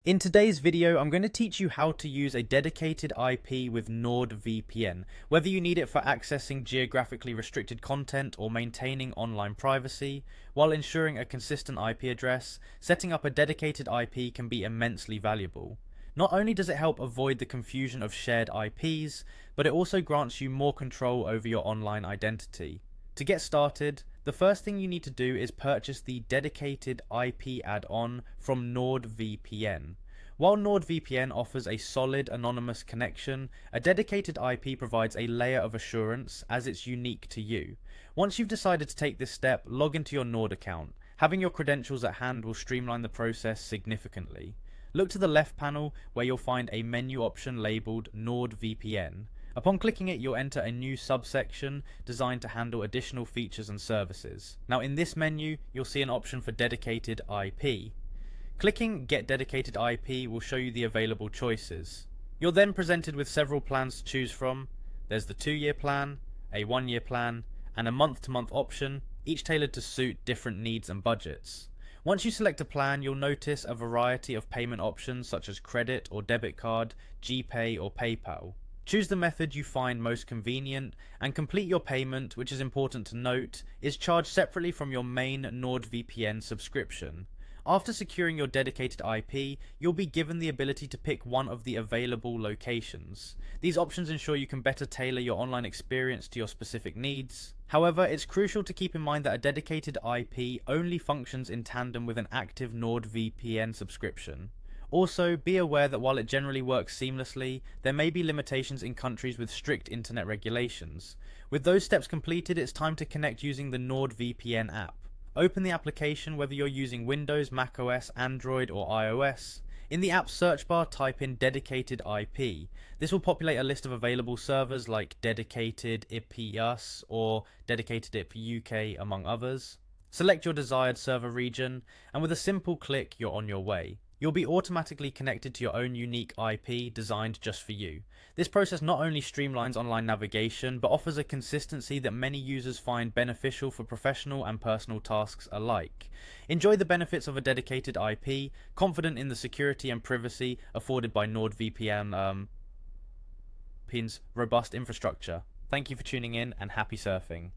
In today's video, I'm going to teach you how to use a dedicated IP with Nordvpn, whether you need it for accessing geographically restricted content or maintaining online privacy. While ensuring a consistent IP address, setting up a dedicated IP can be immensely valuable. Not only does it help avoid the confusion of shared IPs, but it also grants you more control over your online identity. To get started, the first thing you need to do is purchase the dedicated IP add-on from Nordvpn. While Nordvpn offers a solid anonymous connection, a dedicated IP provides a layer of assurance as it's unique to you. Once you've decided to take this step, log into your Nord account. Having your credentials at hand will streamline the process significantly. Look to the left panel where you'll find a menu option labeled NordVPN. Upon clicking it, you'll enter a new subsection designed to handle additional features and services. Now in this menu, you'll see an option for dedicated IP. Clicking Get Dedicated IP will show you the available choices. You're then presented with several plans to choose from. There's the 2-year plan, a 1-year plan, and a month-to-month option, each tailored to suit different needs and budgets. Once you select a plan, you'll notice a variety of payment options such as credit or debit card, GPay or PayPal. Choose the method you find most convenient and complete your payment, which is important to note, is charged separately from your main NordVPN subscription. After securing your dedicated IP, you'll be given the ability to pick one of the available locations. These options ensure you can better tailor your online experience to your specific needs. However, it's crucial to keep in mind that a dedicated IP only functions in tandem with an active NordVPN subscription. Also, be aware that while it generally works seamlessly, there may be limitations in countries with strict internet regulations. With those steps completed, it's time to connect using the NordVPN app. Open the application whether you're using Windows, macOS, Android or iOS. In the app search bar, type in dedicated IP. This will populate a list of available servers like dedicated IP US or dedicated IP UK, among others. Select your desired server region, and with a simple click, you're on your way. You'll be automatically connected to your own unique IP designed just for you. This process not only streamlines online navigation, but offers a consistency that many users find beneficial for professional and personal tasks alike. Enjoy the benefits of a dedicated IP, confident in the security and privacy afforded by NordVPN's robust infrastructure. Thank you for tuning in and happy surfing.